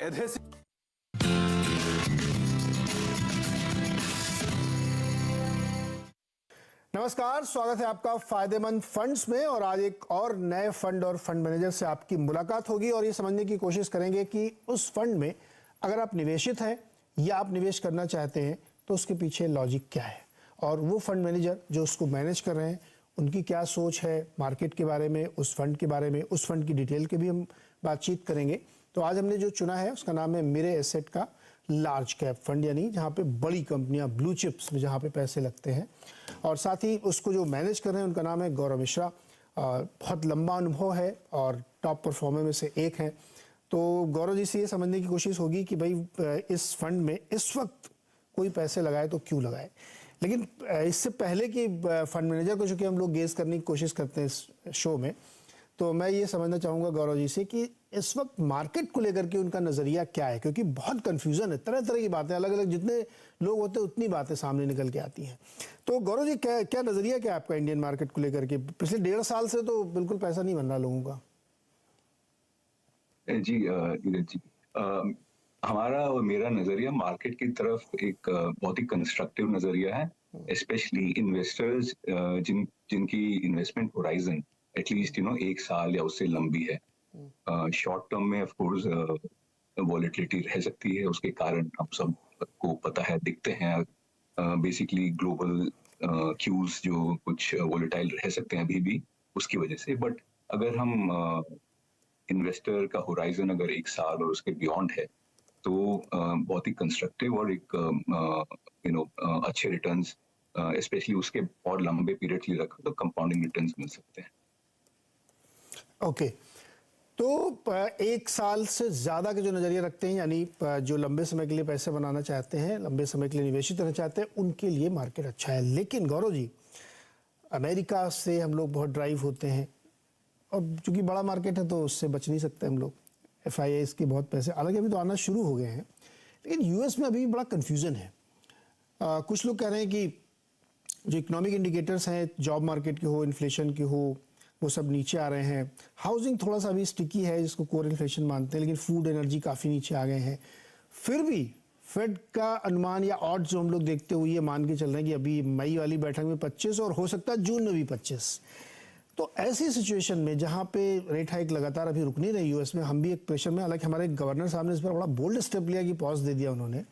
Adhesive. नमस्कार, स्वागत है आपका फायदेमंद फंड्स में। और आज एक और नए फंड और फंड मैनेजर से आपकी मुलाकात होगी और ये समझने की कोशिश करेंगे कि उस फंड में अगर आप निवेशित हैं या आप निवेश करना चाहते हैं तो उसके पीछे लॉजिक क्या है, और वो फंड मैनेजर जो उसको मैनेज कर रहे हैं उनकी क्या सोच है मार्केट के बारे में, उस फंड के बारे में, उस फंड की डिटेल के भी हम बातचीत करेंगे। तो आज हमने जो चुना है उसका नाम है मिरे एसेट का लार्ज कैप फंड, यानी जहाँ पे बड़ी कंपनियां, ब्लू चिप्स में जहाँ पे पैसे लगते हैं। और साथ ही उसको जो मैनेज कर रहे हैं उनका नाम है गौरव मिश्रा। बहुत लंबा अनुभव है और टॉप परफॉर्मर में से एक हैं। तो गौरव जी से ये समझने की कोशिश होगी कि भाई इस फंड में इस वक्त कोई पैसे लगाए तो क्यों लगाए। लेकिन इससे पहले कि फंड मैनेजर को चूँकि हम लोग गेस करने की कोशिश करते हैं इस शो में, तो मैं ये समझना चाहूँगा गौरव जी से कि इस वक्त मार्केट को लेकर के उनका नज़रिया क्या है, क्योंकि बहुत कन्फ्यूज़न है, तरह तरह की बातें, अलग अलग जितने लोग होते हैं उतनी बातें सामने निकल के आती हैं। तो गौरव जी क्या नज़रिया क्या है आपका इंडियन मार्केट को लेकर के? पिछले 1.5 साल से तो बिल्कुल पैसा नहीं बन रहा लोगों का। जी नीरज जी, हमारा और मेरा नज़रिया मार्केट की तरफ एक बहुत ही कंस्ट्रक्टिव नज़रिया है, स्पेशली इन्वेस्टर्स जिनकी इन्वेस्टमेंट होराइजन एटलीस्ट 1 साल या उससे लंबी है। शॉर्ट टर्म में ऑफ कोर्स वॉलेटिलिटी रह सकती है, उसके कारण हम सब को पता है, दिखते हैं बेसिकली ग्लोबल क्यूज जो कुछ वॉलेटाइल रह सकते हैं अभी भी उसकी वजह से। बट अगर हम इन्वेस्टर का होराइजन अगर 1 साल और उसके बियॉन्ड है तो बहुत ही कंस्ट्रक्टिव और एक अच्छे रिटर्न्स, स्पेशली उसके और लंबे पीरियड के लिए रखो तो कंपाउंडिंग रिटर्न्स मिल सकते हैं। ओके, तो 1 साल से ज़्यादा के जो नज़रिया रखते हैं, यानी जो लंबे समय के लिए पैसे बनाना चाहते हैं, लंबे समय के लिए निवेशित रहना चाहते हैं, उनके लिए मार्केट अच्छा है। लेकिन गौरव जी, अमेरिका से हम लोग बहुत ड्राइव होते हैं और चूंकि बड़ा मार्केट है तो उससे बच नहीं सकते हम लोग। FIIs के बहुत पैसे हालांकि अभी तो आना शुरू हो गए हैं, लेकिन US में अभी भी बड़ा कन्फ्यूज़न है। कुछ लोग कह रहे हैं कि जो इकोनॉमिक इंडिकेटर्स हैं, जॉब मार्केट के हो, इन्फ्लेशन के हो, वो सब नीचे आ रहे हैं। हाउसिंग थोड़ा सा अभी स्टिकी है, जिसको कोर इन्फ्लेशन मानते हैं, लेकिन फूड एनर्जी काफ़ी नीचे आ गए हैं। फिर भी फेड का अनुमान या ऑड्स जो हम लोग देखते हुए ये मान के चल रहे हैं कि अभी मई वाली बैठक में 25 और हो सकता है जून में भी 25। तो ऐसी सिचुएशन में जहाँ पे रेट हाइक लगातार अभी रुक नहीं रही US में, हम भी एक प्रेशर में, हालांकि हमारे गवर्नर साहब ने इस पर बड़ा बोल्ड स्टेप लिया कि पॉज दे दिया उन्होंने,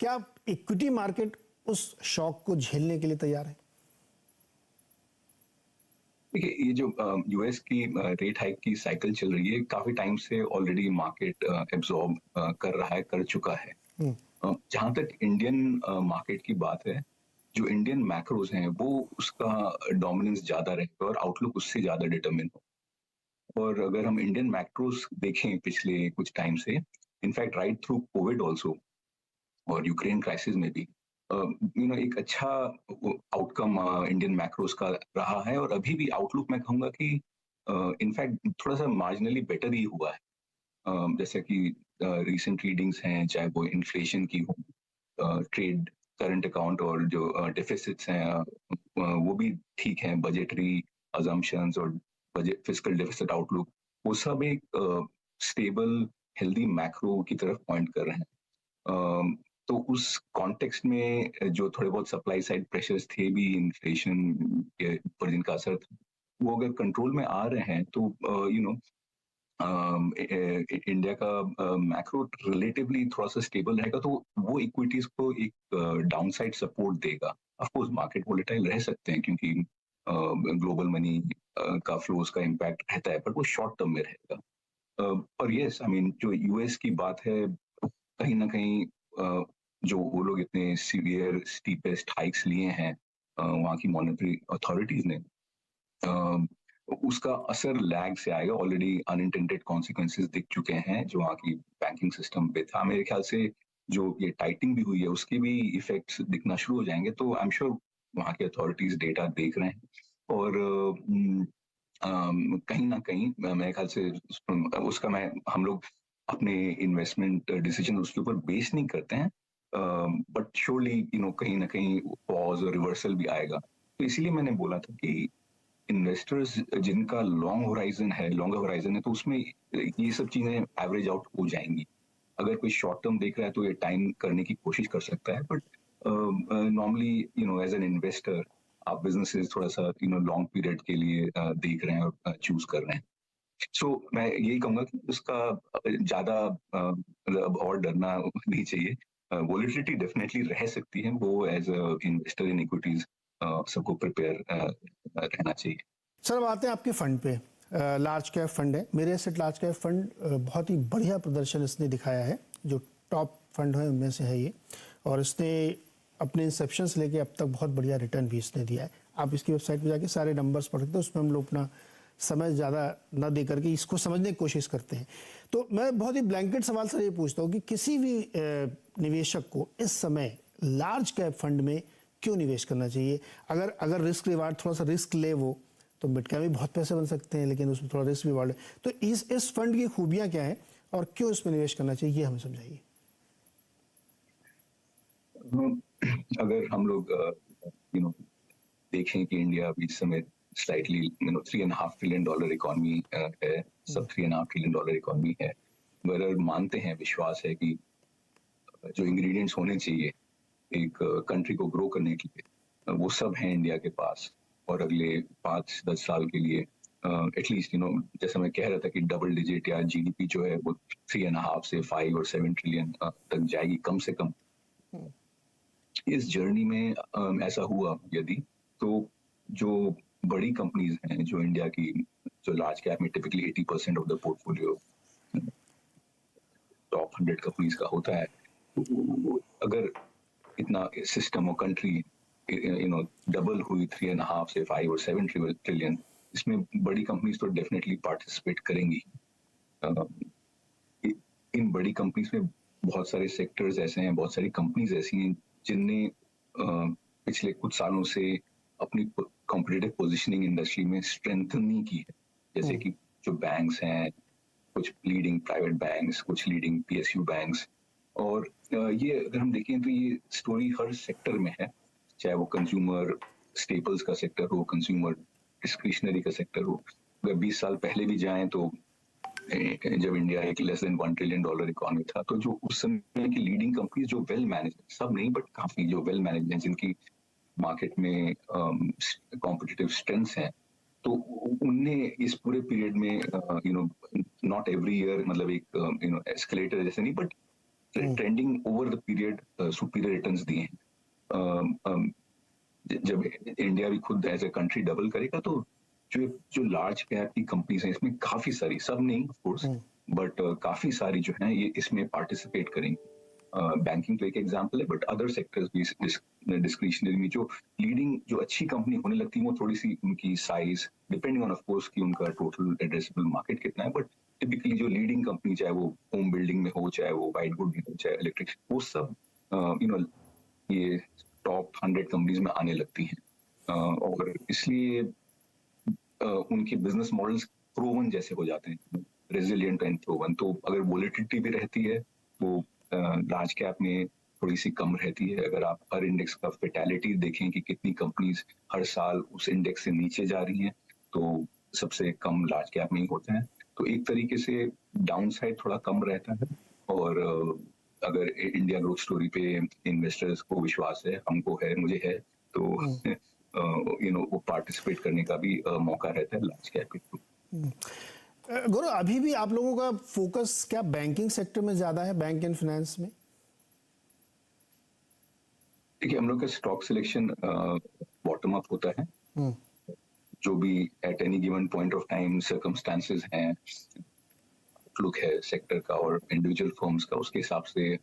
क्या इक्विटी मार्केट उस शॉक को झेलने के लिए तैयार है? देखिए, ये जो US की रेट हाइक की साइकिल चल रही है, काफी टाइम से ऑलरेडी मार्केट एब्जॉर्ब कर रहा है, कर चुका है। जहां तक इंडियन मार्केट की बात है, जो इंडियन मैक्रोज हैं वो उसका डोमिनेंस ज्यादा रहेगा और आउटलुक उससे ज्यादा डिटरमिन हो। और अगर हम इंडियन मैक्रोज देखें पिछले कुछ टाइम से, in fact right through Covid also और यूक्रेन क्राइसिस में भी एक अच्छा आउटकम इंडियन मैक्रोज का रहा है। और अभी भी आउटलुक मैं कहूँगा कि इनफैक्ट थोड़ा सा मार्जिनली बेटर ही हुआ है। जैसे कि रीसेंट रीडिंग्स हैं, चाहे वो इन्फ्लेशन की हो, ट्रेड करंट अकाउंट और जो डेफिसिट्स हैं वो भी ठीक हैं, बजटरी अजम्पशंस और बजट फिस्कल डेफिसिट आउटलुक, वो सब एक स्टेबल हेल्दी मैक्रो की तरफ पॉइंट कर रहे हैं। तो उस कॉन्टेक्स्ट में जो थोड़े बहुत सप्लाई साइड प्रेशर्स थे भी इन्फ्लेशन के ऊपर जिनका असर था, वो अगर कंट्रोल में आ रहे हैं तो इंडिया का मैक्रो रिलेटिवली थोड़ा सा स्टेबल रहेगा, तो वो इक्विटीज को एक डाउनसाइड सपोर्ट देगा। ऑफ कोर्स मार्केट वोलेटाइल रह सकते हैं क्योंकि ग्लोबल मनी का फ्लोज का इम्पैक्ट रहता है, पर वो शॉर्ट टर्म में रहेगा। और यस, आई मीन जो US की बात है, कहीं ना कहीं जो वो लोग इतने सीवियर स्टीपेस्ट हाइक्स लिए हैं वहाँ की मॉनेटरी अथॉरिटीज ने, उसका असर लैग से आएगा। ऑलरेडी अनइंटेंडेड कॉन्सिक्वेंसेस दिख चुके हैं जो वहाँ की बैंकिंग सिस्टम पे था। मेरे ख्याल से जो ये टाइटिंग भी हुई है उसके भी इफेक्ट्स दिखना शुरू हो जाएंगे। तो आई एम श्योर वहाँ की अथॉरिटीज डेटा देख रहे हैं और कहीं ना कहीं मेरे ख्याल से उसका हम लोग अपने इन्वेस्टमेंट डिसीजन उसके ऊपर बेस नहीं करते हैं, बट श्योरली कहीं ना कहीं पॉज और रिवर्सल भी आएगा। तो इसीलिए मैंने बोला था कि इन्वेस्टर्स जिनका लॉन्ग होराइजन है तो उसमें ये सब चीजें एवरेज आउट हो जाएंगी। अगर कोई शॉर्ट टर्म देख रहा है तो ये टाइम करने की कोशिश कर सकता है, but normally as an investor आप बिजनेसेस थोड़ा सा लॉन्ग पीरियड के लिए देख रहे हैं और चूज कर रहे हैं। सो मैं यही कहूंगा कि उसका ज्यादा मतलब और डरना नहीं चाहिए। वोलेटिलिटी डेफिनेटली रह सकती है, वो as a investor in equities सबको प्रिपेयर रहना चाहिए। सर अब आते हैं आपके फंड पे। लार्ज कैप फंड है, मेरे एसेट लार्ज कैप फंड। बहुत ही बढ़िया प्रदर्शन इसने दिखाया है, जो टॉप फंड है उनमें से है ये। और इसने अपने इंसेप्शन से लेके अब तक बहुत बढ़िया रिटर्न भी इसने दिया है। आप इसकी वेबसाइट पे जाके सारे नंबर्स पढ़ सकते हैं, उसमें हम लोग अपना समय ज़्यादा न दे करके इसको समझने की कोशिश करते हैं। तो मैं बहुत ही ब्लैंकेट सवाल सर ये पूछता हूँ कि किसी भी निवेशक को इस समय लार्ज कैप फंड में क्यों निवेश करना चाहिए? अगर रिस्क रिवार्ड थोड़ा सा रिस्क ले वो, तो मिड कैप में बहुत पैसे बन सकते हैं, लेकिन उसमें थोड़ा रिस्क रिवार्ड है। तो इस फंड की खूबियां क्या हैं और क्यों इसमें निवेश करना चाहिए, ये हमें समझाइए। अगर हम लोग देखें कि इंडिया अभी इस समय स्लाइटली $3.5 ट्रिलियन इकोनॉमी है, सब $3.5 ट्रिलियन इकोनॉमी है। अगर मानते हैं, विश्वास है कि जो इंग्रेडिएंट्स होने चाहिए एक कंट्री को ग्रो करने के लिए, वो सब हैं इंडिया के पास। और अगले 5-10 साल के लिए एटलीस्ट जैसे मैं कह रहा था कि डबल डिजिट या जीडीपी जो है वो 3.5 से 5 और 7 ट्रिलियन तक जाएगी कम से कम। इस जर्नी में ऐसा हुआ यदि, तो जो बड़ी कंपनीज हैं, जो इंडिया की जो लार्ज कैप में typically 80% of the portfolio top 100 companies का होता है, तो अगर इतना सिस्टम और कंट्री डबल हुई 3.5 से 5 और 7 ट्रिलियन, इसमें बड़ी कंपनीज तो डेफिनेटली पार्टिसिपेट करेंगी। इन बड़ी कंपनीज में बहुत सारे सेक्टर्स ऐसे हैं, बहुत सारी कंपनीज ऐसी हैं जिनने पिछले कुछ सालों से अपनी कॉम्पिटिटिव पोजीशनिंग इंडस्ट्री में स्ट्रेंथन नहीं की है। जैसे कि जो बैंक्स हैं, कुछ लीडिंग प्राइवेट बैंक्स, कुछ लीडिंग पीएसयू बैंक्स। और ये अगर हम देखें तो ये स्टोरी हर सेक्टर में है, चाहे वो कंज्यूमर स्टेपल्स का सेक्टर हो, कंज्यूमर डिस्क्रिशनरी का सेक्टर हो। अगर 20 साल पहले भी जाएं तो जब इंडिया एक लेस देन $1 ट्रिलियन इकोनॉमी था, तो जो उस समय की लीडिंग कंपनीज जो वेल मैनेज, सब नहीं बट काफी जो वेल मैनेज हैं, जिनकी मार्केट में कॉम्पिटिटिव स्ट्रेंथ्स हैं, तो उनने इस पूरे पीरियड में नॉट एवरी ईयर, मतलब एक एस्केलेटर जैसे नहीं, but trending over the period superior returns दिए हैं। जब इंडिया भी खुद एज ए कंट्री डबल करेगा, तो जो लार्ज कैप की कंपनीज हैं, इसमें काफी सारी, सब नहीं ऑफ कोर्स, बट काफी सारी जो है ये इसमें पार्टिसिपेट करेंगी। बैंकिंग तो एक एग्जांपल है, बट अदर सेक्टर्स भी डिस्क्रिशनरी में जो लीडिंग, जो अच्छी कंपनी होने लगती है, वो थोड़ी सी उनकी size depending on off course कि उनका टोटल एड्रेसेबल मार्केट कितना है, बट टिपिकली जो लीडिंग कंपनी, चाहे वो होम बिल्डिंग में हो, चाहे वो वाइट गुड में हो, चाहे इलेक्ट्रिक, वो सब ये टॉप 100 कंपनीज में आने लगती हैं। और इसलिए उनके बिजनेस मॉडल्स प्रूवन जैसे हो जाते हैं, रेजिलिएंट एंड प्रूवन। तो अगर वोलेटिलिटी भी रहती है तो लार्ज कैप में थोड़ी सी कम रहती है। अगर आप हर इंडेक्स का फेटेलिटी देखें कि कितनी कंपनीज हर साल उस इंडेक्स से नीचे जा रही हैं, तो सबसे कम लार्ज कैप में ही होता है। तो एक तरीके से डाउन साइड थोड़ा कम रहता है। और अगर इंडिया ग्रोथ स्टोरी पे इन्वेस्टर्स को विश्वास है, हमको है, मुझे है, तो वो पार्टिसिपेट करने का भी मौका रहता है लार्ज कैप के। गौरव, अभी भी आप लोगों का फोकस क्या बैंकिंग सेक्टर में ज्यादा है, बैंक एंड फाइनेंस में? देखिए, हम लोग का स्टॉक सिलेक्शन बॉटम अप होता है। जो भी at any given point of time circumstances हैं, आउटलुक है सेक्टर का और इंडिविजुअल फर्म्स का, उसके हिसाब से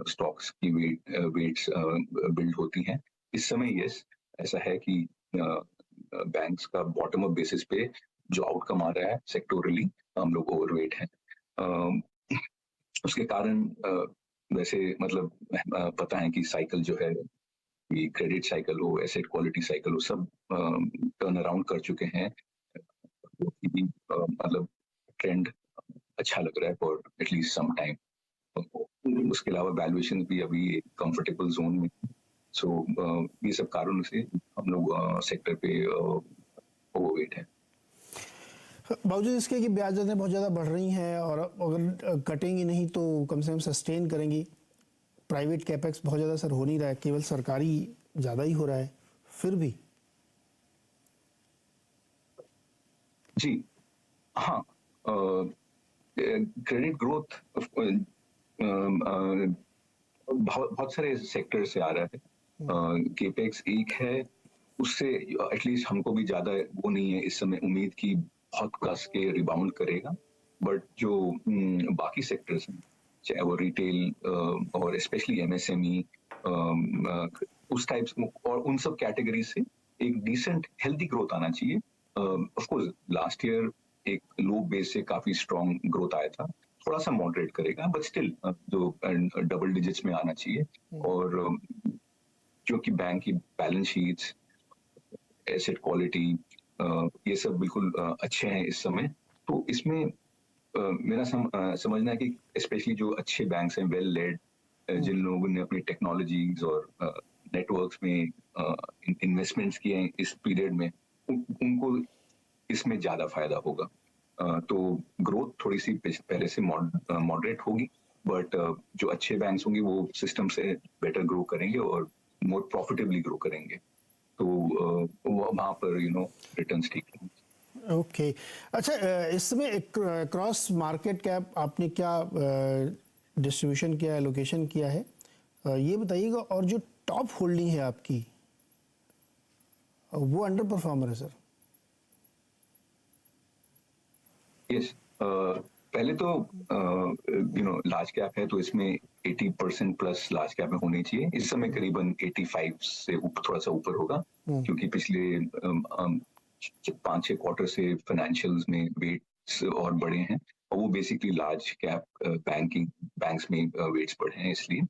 स्टॉक्स की वेट्स बिल्ड होती हैं। इस समय यस, ऐसा है कि बैंक्स का बॉटम अप बेसिस पे जो आउटकम आ रहा है सेक्टोरली, हम लोग ओवरवेट हैं। उसके कारण वैसे मतलब पता है कि साइकिल जो है, कि क्रेडिट साइकिल हो, एसेट क्वालिटी साइकिल हो, सब टर्न अराउंड कर चुके हैं। मतलब ट्रेंड अच्छा लग रहा है फॉर एटलीस्ट सम टाइम। उसके अलावा वैल्यूएशन भी अभी कंफर्टेबल जोन में। सो ये सब कारणों से हम लोग सेक्टर पे ओवरवेट है। बावजूद इसके कि ब्याज दरें बहुत ज़्यादा बढ़ रही हैं और अगर कटेंगी नहीं तो कम से कम सस्टेन करेंगी, प्राइवेट कैपेक्स बहुत ज़्यादा सर हो नहीं रहा है, केवल सरकारी ज़्यादा ही हो रहा है, फिर भी जी हाँ, क्रेडिट ग्रोथ बहुत बहुत सारे सेक्टर से आ रहा है। केपेक्स एक है, उससे एटलीस्ट हमको भी ज्यादा वो नहीं है इस समय उम्मीद की बहुत कस के रिबाउंड करेगा। बट जो बाकी सेक्टर्स हैं, चाहे वो रिटेल और स्पेशली एमएसएमई, उस टाइप्स और उन सब कैटेगरी से एक डिसेंट हेल्दी ग्रोथ आना चाहिए। ऑफ कोर्स लास्ट ईयर एक लो बेस से काफी स्ट्रॉन्ग ग्रोथ आया था, थोड़ा सा मॉडरेट करेगा, बट स्टिल जो डबल डिजिट्स में आना चाहिए। और क्योंकि बैंक की बैलेंस शीट्स, एसेट क्वालिटी, ये सब बिल्कुल अच्छे हैं इस समय, तो इसमें मेरा समझना है कि स्पेशली जो अच्छे बैंक्स हैं, वेल लेड, जिन लोगों ने अपनी टेक्नोलॉजीज और नेटवर्क्स में इन्वेस्टमेंट्स किए हैं इस पीरियड में, उनको इसमें ज्यादा फायदा होगा। तो ग्रोथ थोड़ी सी पहले से मॉडरेट होगी, बट जो अच्छे बैंक्स होंगे वो सिस्टम से बेटर ग्रो करेंगे और मोर प्रॉफिटेबली ग्रो करेंगे, तो वहां पर रिटर्न्स ठीक रहेंगे। ओके। अच्छा, इस समय क्रॉस मार्केट कैप आपने क्या डिस्ट्रीब्यूशन किया है, एलोकेशन किया है, ये बताइएगा। और जो टॉप होल्डिंग है आपकी वो अंडर परफॉर्मर है सर? यस, पहले तो लार्ज कैप है तो इसमें 80% प्लस लार्ज कैप में होनी चाहिए। इस समय करीबन 85 से थोड़ा सा ऊपर होगा, क्योंकि पिछले 5-6 क्वार्टर से फाइनेंशियल्स में वेट्स और बढ़े हैं, और वो बेसिकली लार्ज कैप बैंक्स में वेट्स बढ़े हैं, इसलिए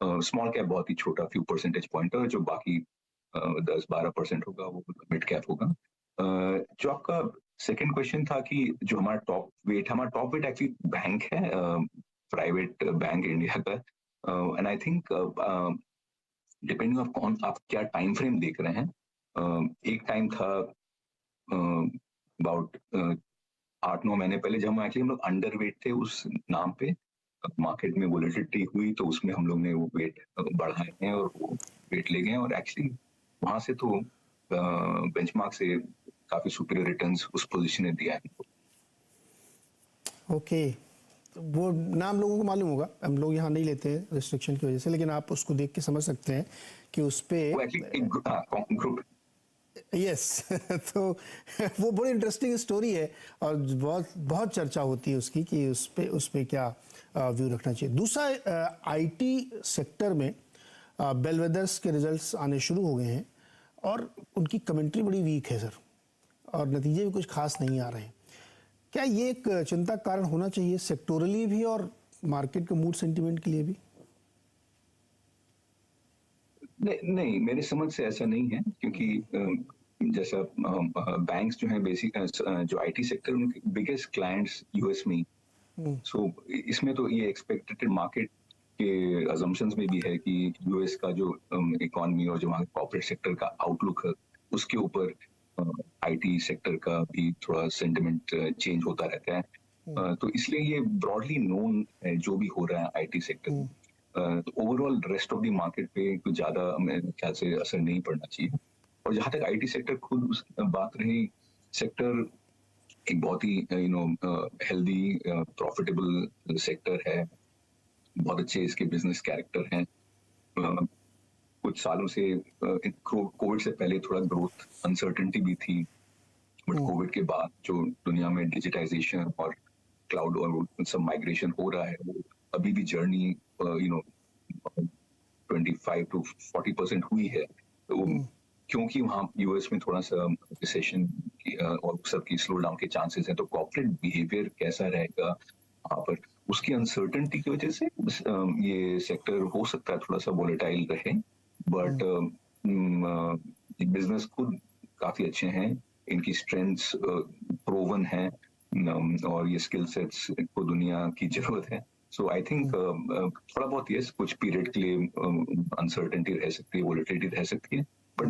स्मॉल कैप बहुत ही छोटा फ्यू परसेंटेज पॉइंट है, जो बाकी 10-12% होगा वो मिड कैप होगा। जो आपका सेकंड क्वेश्चन था कि जो हमारा टॉप वेट एक्चुअली बैंक है, प्राइवेट बैंक इंडिया का, and I think depending on आप क्या टाइम फ्रेम देख रहे हैं, एक टाइम था अबाउट 8-9 महीने पहले जब हम लोग अंडर वेट थे उस नाम पे, मार्केट में वोलेटिलिटी हुई तो उसमें हम लोग ने वो वेट बढ़ाए हैं और वो वेट ले गए, और एक्चुअली वहां से तो बेंचमार्क से काफी सुपीरियर रिटर्न्स उस पोजीशन ने दिया है। ओके, वो नाम लोगों को मालूम होगा, हम लोग यहाँ नहीं लेते हैं रिस्ट्रिक्शन की वजह से, लेकिन आप उसको देख के समझ सकते हैं कि उस पे ग्रुप। यस तो वो बड़ी इंटरेस्टिंग स्टोरी है और बहुत बहुत चर्चा होती है उसकी कि उस पे क्या व्यू रखना चाहिए। दूसरा, आईटी सेक्टर में बेलवेदर्स के रिजल्ट्स आने शुरू हो गए हैं और उनकी कमेंट्री बड़ी वीक है सर, और नतीजे भी कुछ खास नहीं आ रहे हैं। क्या ये एक चिंता का कारण होना चाहिए सेक्टोरली भी और मार्केट के मूड सेंटिमेंट के लिए भी? नहीं, मेरे समझ से ऐसा नहीं है, क्योंकि जैसा बैंक्स जो हैं बेसिक जो आईटी सेक्टर, उनके बिगेस्ट क्लाइंट्स यूएस में, सो इसमें तो ये एक्सपेक्टेड मार्केट के अजम्पशंस में भी है कि यूएस का जो इकोनॉमी और जो वहाँ कॉर्पोरेट सेक्टर का आउटलुक है उसके ऊपर आईटी सेक्टर का भी थोड़ा सेंटिमेंट चेंज होता रहता है। तो इसलिए ये ब्रॉडली नोन है जो भी हो रहा है आईटी सेक्टर में। तो overall rest of the market पे कुछ ज्यादा मेरे ख्याल से असर नहीं पड़ना चाहिए। और जहां तक आईटी सेक्टर खुद बात रही, सेक्टर एक बहुत ही हेल्दी प्रॉफिटेबल सेक्टर है, बहुत अच्छे इसके बिजनेस कैरेक्टर हैं। कुछ सालों से कोविड से पहले थोड़ा ग्रोथ अनसर्टेनिटी भी थी, बट कोविड के बाद जो दुनिया में डिजिटाइजेशन और क्लाउड और सब माइग्रेशन हो रहा है, वो अभी भी जर्नी 25-40% हुई है। तो क्योंकि वहाँ यूएस में थोड़ा सा रिसेशन और सबकी स्लो डाउन के चांसेस हैं, तो कॉर्पोरेट बिहेवियर कैसा रहेगा वहाँ पर, उसकी अनसर्टेनिटी की वजह से ये सेक्टर हो सकता है थोड़ा सा वोलेटाइल रहे। बट बिजनेस खुद काफी अच्छे हैं, इनकी स्ट्रेंथ्स प्रूवन है, और ये स्किल सेट्स को दुनिया की जरूरत है। सो आई थिंक थोड़ा बहुत यस कुछ पीरियड के लिए अनसर्टेनिटी रह सकती है, वोलेटिलिटी रह सकती है, बट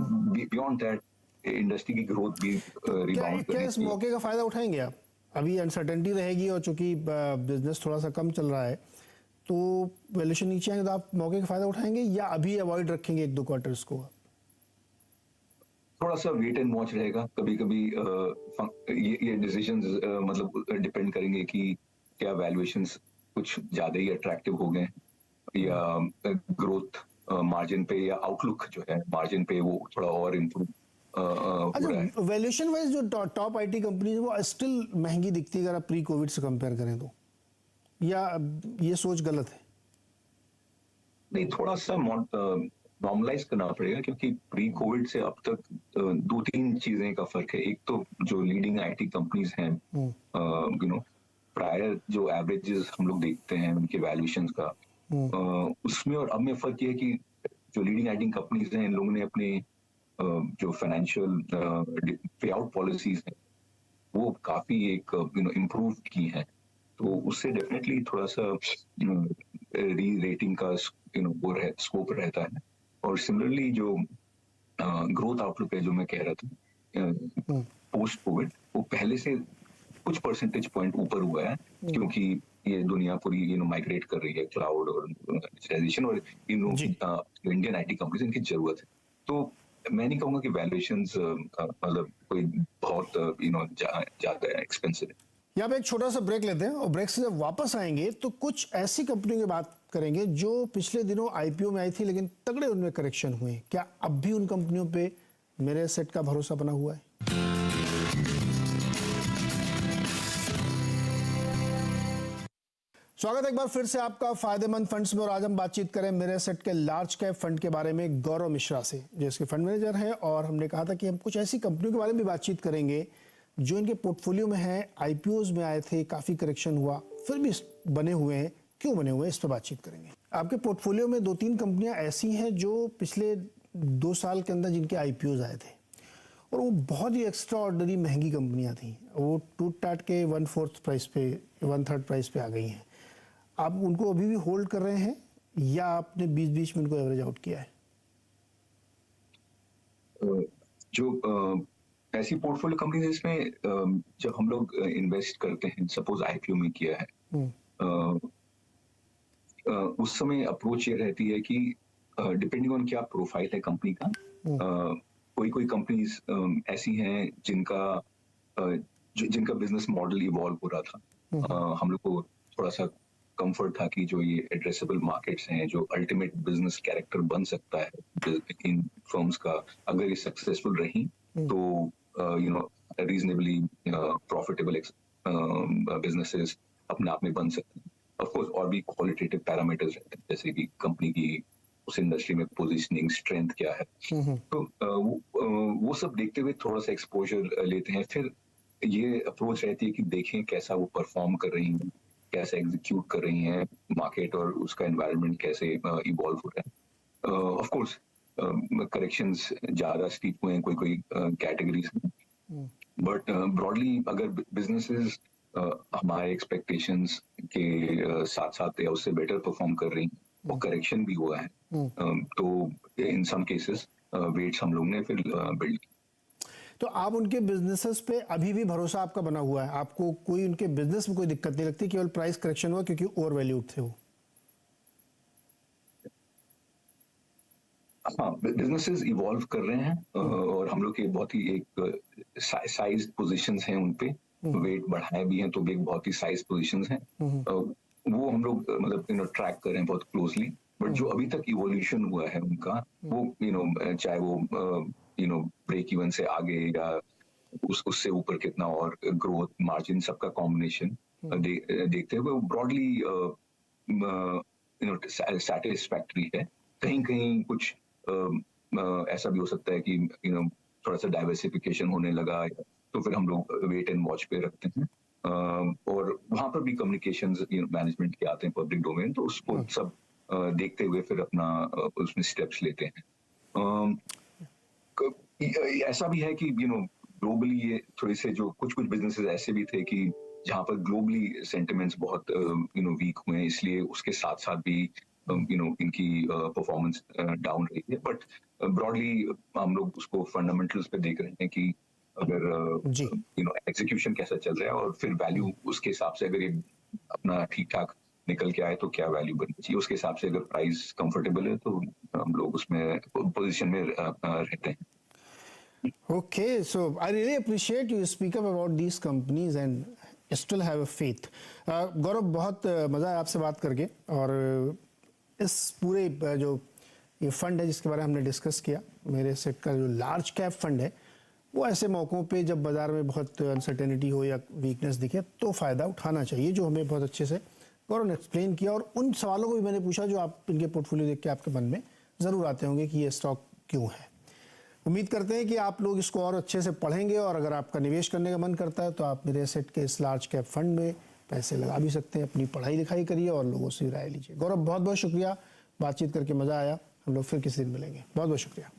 बियॉन्ड दैट इंडस्ट्री की ग्रोथ भी रिबाउंड क्या इस मौके का फायदा उठाएंगे आप? अभी अनसर्टेनिटी रहेगी और चूंकि बिजनेस थोड़ा सा कम चल रहा है तो वैल्यूएशन नीचे आएंगे तो आप मौके का फायदा उठाएंगे या अभी अवॉइड रखेंगे 1-2 क्वार्टर्स को? थोड़ा सा वेट एंड वॉच रहेगा। कभी कभी ये डिसीजंस मतलब डिपेंड करेंगे कि क्या वैल्यूएशंस कुछ ज्यादा ही अट्रैक्टिव हो गए या ग्रोथ मार्जिन पे या आउटलुक जो है मार्जिन पे वो थोड़ा और इम्प्रूव हो रहा है। अच्छा, वैल्यूएशन वाइज जो टॉप आईटी कंपनीज वो स्टिल महंगी दिखती है अगर आप प्री कोविड से कंपेयर करें तो, या ये सोच गलत है? नहीं, थोड़ा सा नॉर्मलाइज करना पड़ेगा क्योंकि प्री कोविड से अब तक 2-3 चीजें का फर्क है। एक तो जो लीडिंग आईटी कंपनीज हैं, प्रायर जो एवरेजेस हम लोग देखते हैं उनके वैल्यूएशंस का, उसमें और अब में फर्क ये है कि जो लीडिंग आईटी कंपनीज हैं इन लोगों ने अपने जो फाइनेंशियल पे आउट पॉलिसीज हैं वो काफी एक इम्प्रूव की हैं, तो उससे डेफिनेटली थोड़ा सा री रेटिंग का वो स्कोप रहता है। और सिमिलरली जो ग्रोथ आउटलुक है जो मैं कह रहा था पोस्ट कोविड, वो पहले से कुछ परसेंटेज पॉइंट ऊपर हुआ है क्योंकि ये दुनिया पूरी माइग्रेट कर रही है क्लाउड और डिजिटलाइजेशन, और इंडियन आईटी कंपनीज इनकी जरूरत है। तो मैं नहीं कहूंगा कि वैल्यूएशंस मतलब कोई बहुत ज्यादा एक्सपेंसिव है। यहाँ पे एक छोटा सा ब्रेक लेते हैं और ब्रेक से जब वापस आएंगे तो कुछ ऐसी कंपनियों की बात करेंगे जो पिछले दिनों आईपीओ में आई थी लेकिन तगड़े उनमें करेक्शन हुए। क्या अब भी उन कंपनियों पे मेरे सेट का भरोसा बना हुआ है? स्वागत है एक बार फिर से आपका फायदेमंद फंड्स में, और आज हम बातचीत करें मेरे सेट के लार्ज कैप फंड के बारे में गौरव मिश्रा से, जो इसके फंड मैनेजर हैं। और हमने कहा था कि हम कुछ ऐसी कंपनियों के बारे में भी बातचीत करेंगे जो इनके पोर्टफोलियो में है, आईपीओज में आए थे, काफी करेक्शन हुआ, फिर भी बने हुए हैं, क्यों बने हुए हैं, इस पर बातचीत करेंगे। आपके पोर्टफोलियो में 2-3 कंपनियां ऐसी हैं जो पिछले 2 साल के अंदर जिनके आईपीओज आए थे और वो बहुत ही एक्स्ट्रा ऑर्डिनरी महंगी कंपनियां थी, वो टूट टाट के 1/4 प्राइस पे, 1/3 प्राइस पे आ गई हैं। आप उनको अभी भी होल्ड कर रहे हैं या आपने बीच में उनको एवरेज आउट किया है? जो ऐसी पोर्टफोलियो कंपनीज जिसमें जब हम लोग इन्वेस्ट करते हैं, सपोज आईपीओ में किया है, उस समय अप्रोच ये रहती है कि डिपेंडिंग ऑन क्या प्रोफाइल है कंपनी का, कोई कंपनीज ऐसी हैं जिनका बिजनेस मॉडल इवॉल्व हो रहा था। हम लोग को थोड़ा सा कंफर्ट था कि जो ये एड्रेसेबल मार्केट्स हैं, जो अल्टीमेट बिजनेस कैरेक्टर बन सकता है इन फर्म्स का, अगर ये सक्सेसफुल रही तो रीजनेबली प्रॉफिटेबल बिजनेसेस अपने आप में बन सकते हैं। ऑफ कोर्स और भी क्वालिटेटिव पैरामीटर्स रहते हैं, जैसे कि कंपनी की उस इंडस्ट्री में पोजीशनिंग, स्ट्रेंथ क्या है, तो वो सब देखते हुए थोड़ा सा एक्सपोजर लेते हैं। फिर ये अप्रोच रहती है कि देखें कैसा वो परफॉर्म कर रही हैं, कैसे एग्जीक्यूट कर रही हैं मार्केट, और उसका एनवायरनमेंट कैसे इवॉल्व हो रहा है। ऑफ कोर्स करेक्शंस ज्यादा स्टीप हुए हैं कोई कैटेगरीज में, बट ब्रॉडली अगर बिजनेसेस हमारे एक्सपेक्टेशंस के साथ साथ या उससे बेटर परफॉर्म कर रही हैं और करेक्शन भी हुआ है, तो इन सम केसेस वेट्स हम लोग ने फिर बिल्ड किया। तो आप उनके बिजनेसेस पे अभी भी भरोसा आपका बना हुआ है? आपको कोई उनके बिजनेस में कोई दिक्कत नहीं लगती, केवल प्राइस करेक्शन हुआ क्योंकि ओवर वैल्यूड थे वो? हाँ, बिजनेसेस इवॉल्व कर रहे हैं और हम लोग के बहुत ही एक साइज पोजीशंस हैं उनपे, वेट बढ़ाए भी हैं तो भी एक बहुत ही साइज पोजीशंस हैं, वो हम लोग मतलब ट्रैक कर रहे हैं बहुत क्लोजली। बट जो अभी तक इवोल्यूशन हुआ है उनका, वो चाहे वो ब्रेक इवन से आगे या उससे ऊपर कितना और ग्रोथ मार्जिन सबका कॉम्बिनेशन देखते हुए ब्रॉडली सैटिस्फैक्टरी है। कहीं कहीं कुछ ऐसा भी हो सकता है कि थोड़ा सा डाइवर्सिफिकेशन होने लगा, तो फिर हम लोग वेट एंड वॉच पे रखते हैं, और वहां पर भी कम्युनिकेशंस मैनेजमेंट के आते हैं पब्लिक डोमेन, तो उसको सब देखते हुए फिर अपना उसमें स्टेप्स लेते हैं। ऐसा भी है कि ग्लोबली ये थोड़े से जो कुछ बिजनेसेस ऐसे भी थे कि जहां पर ग्लोबली सेंटिमेंट्स बहुत वीक हुए हैं, इसलिए उसके साथ साथ भी इनकी परफॉर्मेंस डाउन रही है। बट ब्रॉडली हम लोग उसको फंडामेंटल्स पे देख रहे हैं कि अगर जी। एग्जीक्यूशन कैसा चल रहा है और फिर वैल्यू उसके हिसाब से, अगर ये अपना ठीक ठाक निकल के आए तो क्या वैल्यू बननी चाहिए, उसके हिसाब से अगर प्राइस कंफर्टेबल है तो हम लोग उसमें पोजीशन में रहते हैं। Okay, so I really appreciate you speak up about these companies and still have a faith. गौरव, बहुत मज़ा आया आपसे बात करके, और इस पूरे जो ये फंड है जिसके बारे में हमने डिस्कस किया, मेरे सेट का जो लार्ज कैप फंड है, वो ऐसे मौक़ों पे जब बाज़ार में बहुत अनसर्टेनिटी हो या वीकनेस दिखे तो फ़ायदा उठाना चाहिए, जो हमें बहुत अच्छे से गौरव ने एक्सप्लेन किया। और उन सवालों को भी मैंने पूछा जो आप इनके पोर्टफोलियो देख के आपके मन में ज़रूर आते होंगे कि ये स्टॉक क्यों है। उम्मीद करते हैं कि आप लोग इसको और अच्छे से पढ़ेंगे, और अगर आपका निवेश करने का मन करता है तो आप मेरे सेट के इस लार्ज कैप फंड में पैसे लगा भी सकते हैं। अपनी पढ़ाई लिखाई करिए और लोगों से राय लीजिए। गौरव, बहुत बहुत शुक्रिया, बातचीत करके मज़ा आया। हम लोग फिर किसी दिन मिलेंगे। बहुत बहुत शुक्रिया।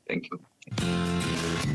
Thank you.